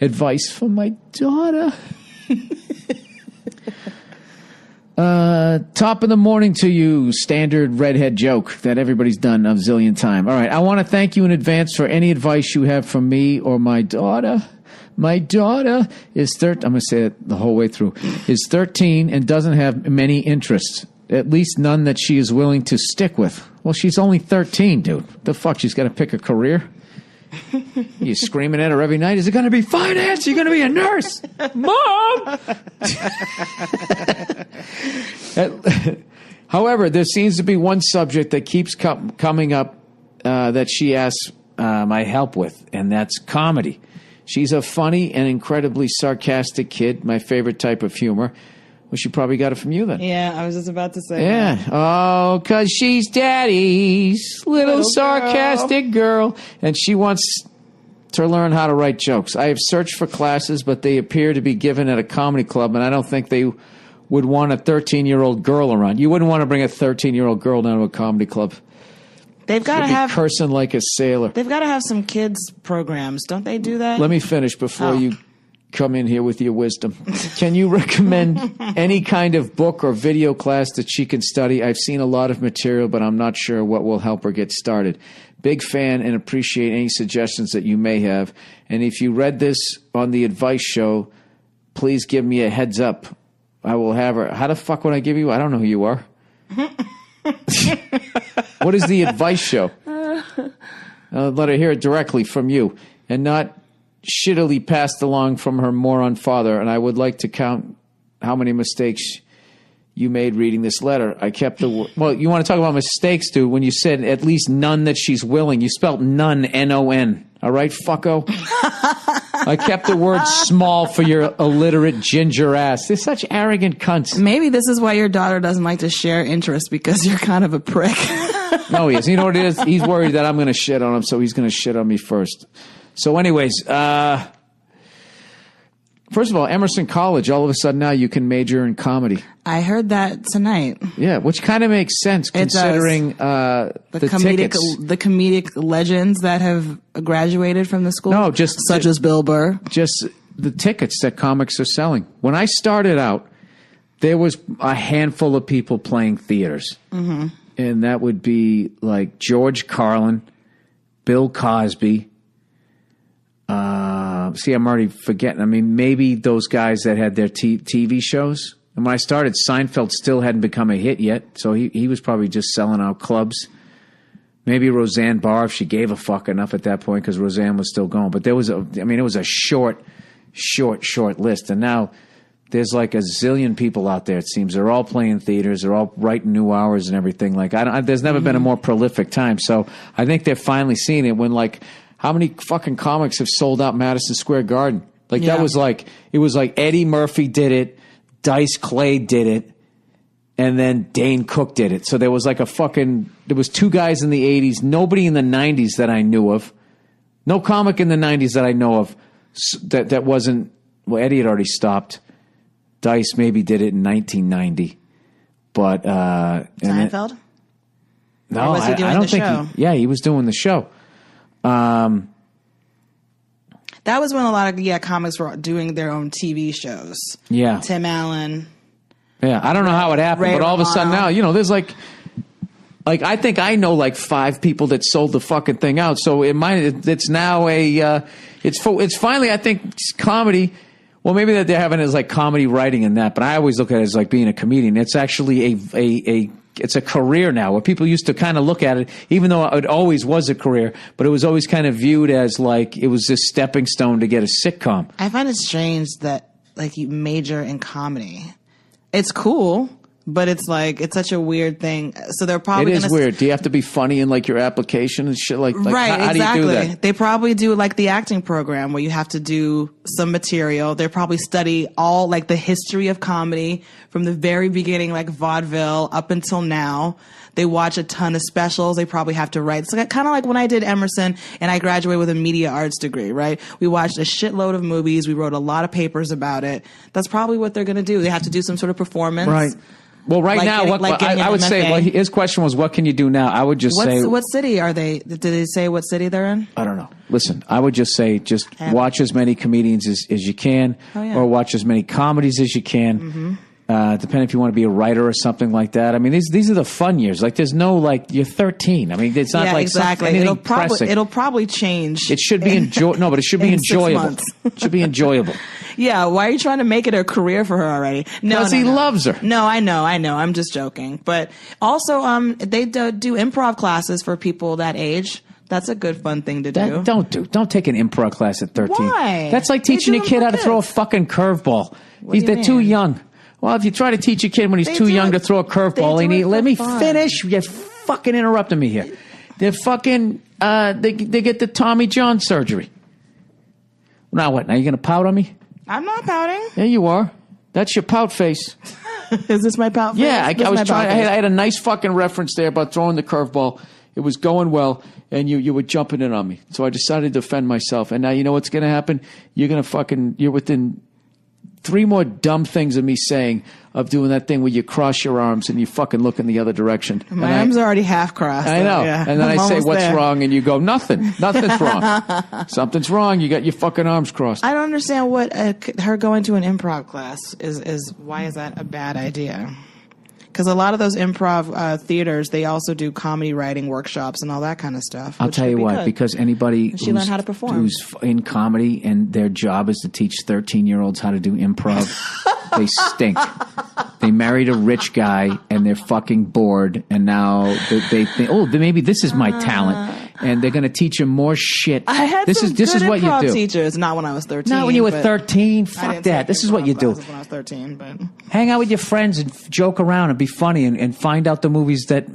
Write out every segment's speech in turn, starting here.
Advice from my daughter. Top of the morning to you. Standard redhead joke that everybody's done a zillion time. All right. I want to thank you in advance for any advice you have from me or my daughter. My daughter is 13. I'm going to say it the whole way through. Is 13 and doesn't have many interests. At least none that she is willing to stick with. Well, she's only 13, dude. The fuck? She's got to pick a career? You screaming at her every night, is it going to be finance? You're going to be a nurse? Mom! However, there seems to be one subject that keeps coming up that she asks my help with, and that's comedy. She's a funny and incredibly sarcastic kid, my favorite type of humor. Well, she probably got it from you then. Yeah, I was just about to say that. Yeah. Oh, because she's daddy's little sarcastic girl. And she wants to learn how to write jokes. I have searched for classes, but they appear to be given at a comedy club, and I don't think they would want a 13-year-old girl around. You wouldn't want to bring a 13-year-old girl down to a comedy club. They've got to have cursing like a sailor. They've got to have some kids programs, don't they do that? Let me finish before you come in here with your wisdom. Can you recommend any kind of book or video class that she can study? I've seen a lot of material, but I'm not sure what will help her get started. Big fan and appreciate any suggestions that you may have. And if you read this on the advice show, please give me a heads up. I will have her. How the fuck would I give you? I don't know who you are. What is the advice show? Let her hear it directly from you and not shittily passed along from her moron father. And I would like to count how many mistakes you made reading this letter. I kept the well, you want to talk about mistakes, dude? When you said at least none that she's willing, you spelled none, N-O-N. All right, fucko? I kept the word small for your illiterate ginger ass. They're such arrogant cunts. Maybe this is why your daughter doesn't like to share interests, because you're kind of a prick. No, he is. You know what it is? He's worried that I'm going to shit on him, so he's going to shit on me first. So anyways, first of all, Emerson College, all of a sudden now you can major in comedy. I heard that tonight. Yeah, which kind of makes sense considering the comedic legends that have graduated from the school. No, just such as Bill Burr. Just the tickets that comics are selling. When I started out, there was a handful of people playing theaters. Mm-hmm. And that would be like George Carlin, Bill Cosby. See, I'm already forgetting. I mean, maybe those guys that had their TV shows. And when I started, Seinfeld still hadn't become a hit yet. So he was probably just selling out clubs. Maybe Roseanne Barr, if she gave a fuck enough at that point, because Roseanne was still going. But there was it was a short list. And now there's like a zillion people out there, it seems. They're all playing theaters. They're all writing new hours and everything. Like, there's never been a more prolific time. So I think they're finally seeing it when, like, how many fucking comics have sold out Madison Square Garden? Like, that was like, it was like Eddie Murphy did it, Dice Clay did it, and then Dane Cook did it. So there was like there was two guys in the 80s, nobody in the 90s that I knew of. No comic in the 90s that I know of that wasn't, well, Eddie had already stopped. Dice maybe did it in 1990. But, Seinfeld? No, or was he doing I don't the think show? He was doing the show. That was when a lot of comics were doing their own TV shows. Yeah. Tim Allen. Yeah, I don't know how it happened, but all of a sudden now, there's like I think I know like 5 people that sold the fucking thing out. So it's now it's finally, I think, comedy. Well, maybe that they're having it as like comedy writing and that, but I always look at it as like being a comedian. It's actually it's a career now, where people used to kind of look at it, even though it always was a career, but it was always kind of viewed as like it was this stepping stone to get a sitcom. I find it strange that like you major in comedy. It's cool, but it's like, it's such a weird thing. So they're probably It is weird. Do you have to be funny in like your application and shit? Like right, how exactly. do you do that? They probably do like the acting program where you have to do some material. They probably study all like the history of comedy from the very beginning, like vaudeville up until now. They watch a ton of specials. They probably have to write. It's kind of like when I did Emerson and I graduated with a media arts degree, right? We watched a shitload of movies. We wrote a lot of papers about it. That's probably what they're going to do. They have to do some sort of performance. Right. Well, right now, I would say, well, his question was, what can you do now? I would just say... What city are they? Did they say what city they're in? I don't know. Listen, I would just say, watch as many comedians as you can, or watch as many comedies as you can. Depending if you want to be a writer or something like that. I mean, these are the fun years. Like, there's no, like, you're 13. I mean, it's not like exactly. anything pressing. It'll probably change. It should be no, but it should be enjoyable. It should be enjoyable. Yeah, why are you trying to make it a career for her already? No, because he loves her. No, I know. I'm just joking. But also, they do improv classes for people that age. That's a good fun thing to do. Don't take an improv class at 13. Why? That's like teaching a kid how to throw a fucking curveball. They're too young. Well, if you try to teach a kid when he's too young to throw a curveball, let me finish. You're fucking interrupting me here. They're fucking, they get the Tommy John surgery. Now what? Now you're going to pout on me? I'm not pouting. Yeah, you are. That's your pout face. Is this my pout face? Yeah, I was trying. I had a nice fucking reference there about throwing the curveball. It was going well, and you were jumping in on me. So I decided to defend myself. And now you know what's going to happen? You're within 3 more dumb things of me saying of doing that thing where you cross your arms and you fucking look in the other direction. My arms are already half crossed. I know. Yeah. And then I say, what's wrong? And you go, nothing. Nothing's wrong. Something's wrong. You got your fucking arms crossed. I don't understand what her going to an improv class is. Why is that a bad idea? Because a lot of those improv theaters, they also do comedy writing workshops and all that kind of stuff. I'll tell you why. Because anybody learn how to perform. Who's in comedy and their job is to teach 13-year-olds how to do improv, they stink. They married a rich guy and they're fucking bored, and now they think, oh, maybe this is my talent, and they're going to teach them more shit. I had this is what you do. Teachers, not when I was 13. Not when you were 13. Fuck that. This is what you do. When I was 13, but hang out with your friends and joke around and be funny and find out the movies that,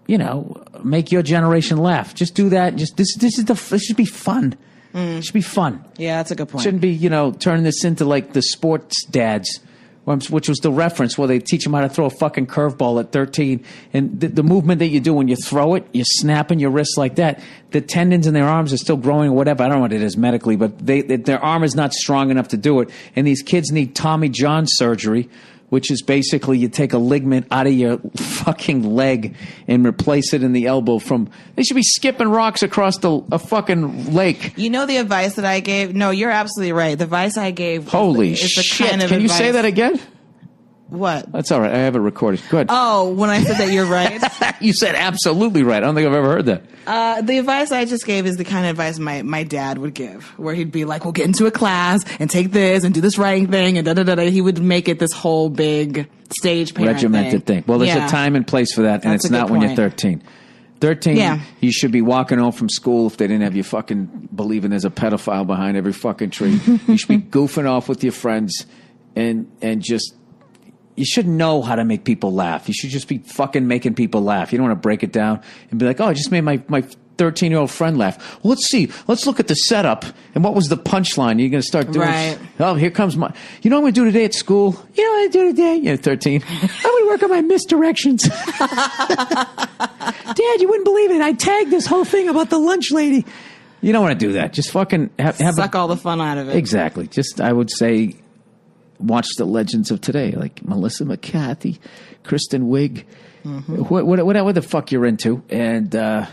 you know, make your generation laugh. Just do that. This should be fun. It should be fun. Yeah, that's a good point. Shouldn't be, turning this into like the sports dads, which was the reference where they teach them how to throw a fucking curveball at 13. And the movement that you do when you throw it, you're snapping your wrists like that. The tendons in their arms are still growing or whatever. I don't know what it is medically, but their arm is not strong enough to do it. And these kids need Tommy John surgery, which is basically you take a ligament out of your fucking leg and replace it in the elbow they should be skipping rocks across a fucking lake. You know the advice that I gave? No, you're absolutely right. The advice I gave Holy is the shit. kind of Can you advice. say that again? What? That's all right. I have it recorded. Good. Oh, when I said that you're right? You said absolutely right. I don't think I've ever heard that. The advice I just gave is the kind of advice my dad would give, where he'd be like, we'll get into a class and take this and do this writing thing and da-da-da-da. He would make it this whole big stage parent regimented thing. Well, there's a time and place for that, and it's not when you're 13. 13, you should be walking home from school if they didn't have you fucking believing there's a pedophile behind every fucking tree. You should be goofing off with your friends and just... You should know how to make people laugh. You should just be fucking making people laugh. You don't want to break it down and be like, oh, I just made my 13-year-old friend laugh. Well, let's see. Let's look at the setup. And what was the punchline? You're going to start doing... Right. Oh, here comes my... You know what I'm going to do today at school? You know what I'm going to do today? You're 13. I'm going to work on my misdirections. Dad, you wouldn't believe it. I tagged this whole thing about the lunch lady. You don't want to do that. Just fucking... Suck all the fun out of it. Exactly. Just, I would say... Watch the legends of today, like Melissa McCarthy, Kristen Wiig, whatever the fuck you're into, and I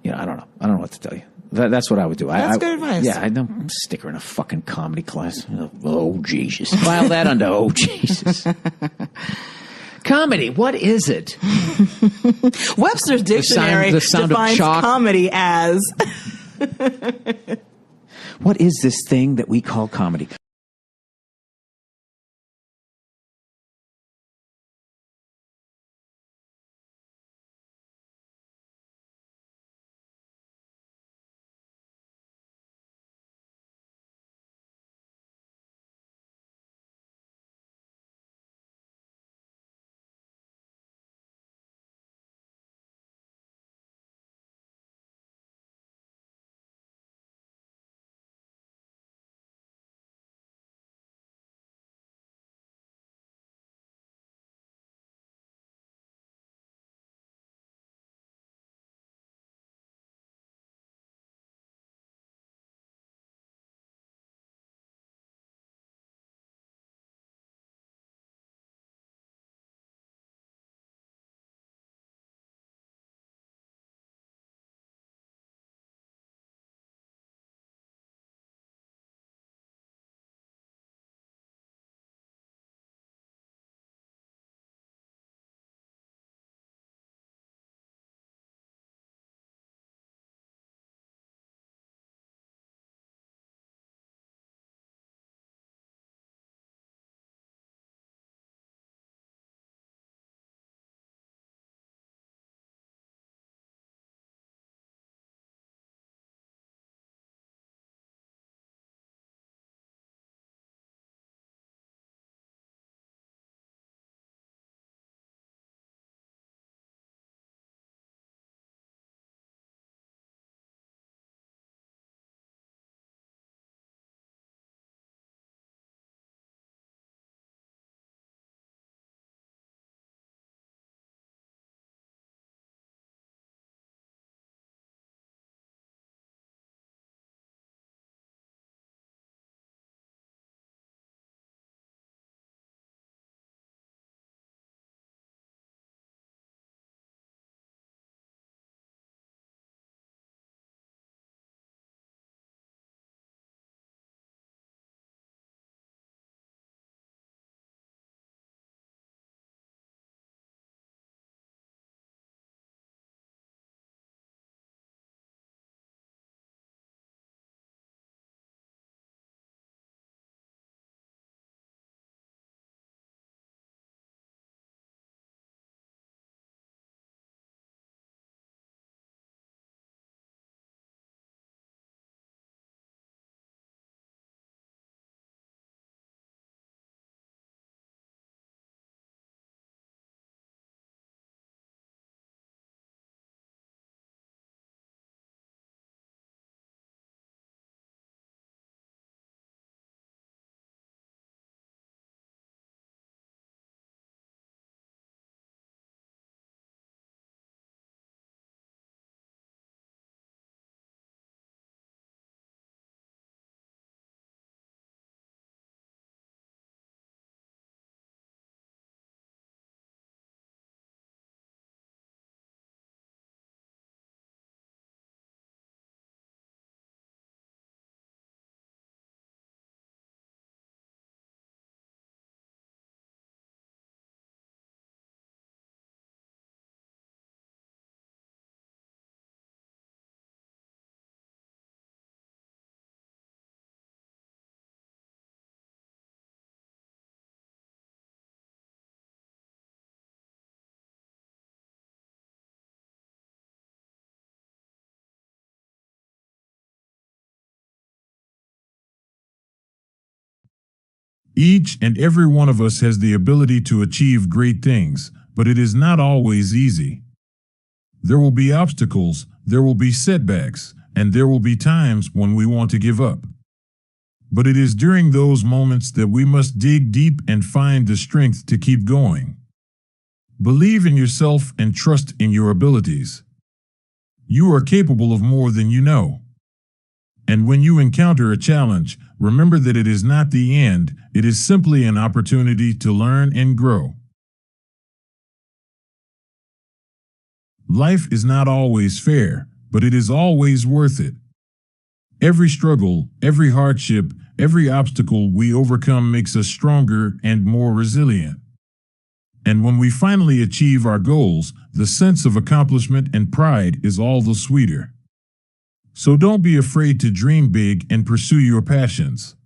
don't know. I don't know what to tell you. That's what I would do. That's good advice. Yeah, I don't stick her in a fucking comedy class. Oh Jesus! File that under oh Jesus. Comedy, what is it? Webster's dictionary defines comedy as. What is this thing that we call comedy? Each and every one of us has the ability to achieve great things, but it is not always easy. There will be obstacles, there will be setbacks, and there will be times when we want to give up. But it is during those moments that we must dig deep and find the strength to keep going. Believe in yourself and trust in your abilities. You are capable of more than you know. And when you encounter a challenge, remember that it is not the end, it is simply an opportunity to learn and grow. Life is not always fair, but it is always worth it. Every struggle, every hardship, every obstacle we overcome makes us stronger and more resilient. And when we finally achieve our goals, the sense of accomplishment and pride is all the sweeter. So don't be afraid to dream big and pursue your passions.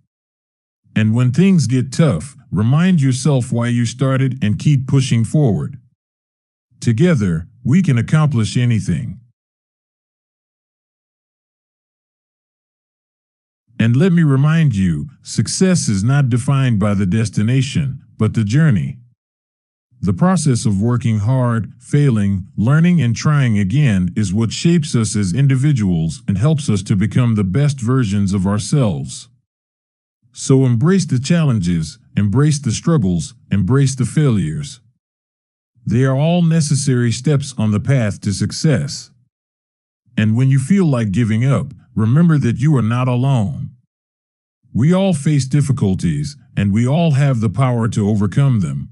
And when things get tough, remind yourself why you started and keep pushing forward. Together, we can accomplish anything. And let me remind you, success is not defined by the destination, but the journey. The process of working hard, failing, learning, and trying again is what shapes us as individuals and helps us to become the best versions of ourselves. So embrace the challenges, embrace the struggles, embrace the failures. They are all necessary steps on the path to success. And when you feel like giving up, remember that you are not alone. We all face difficulties, and we all have the power to overcome them.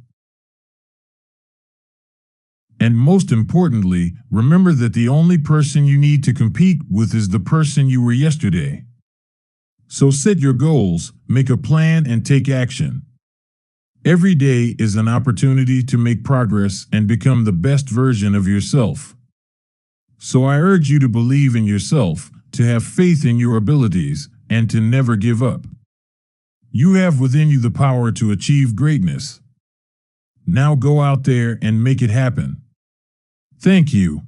And most importantly, remember that the only person you need to compete with is the person you were yesterday. So set your goals, make a plan, and take action. Every day is an opportunity to make progress and become the best version of yourself. So I urge you to believe in yourself, to have faith in your abilities, and to never give up. You have within you the power to achieve greatness. Now go out there and make it happen. Thank you.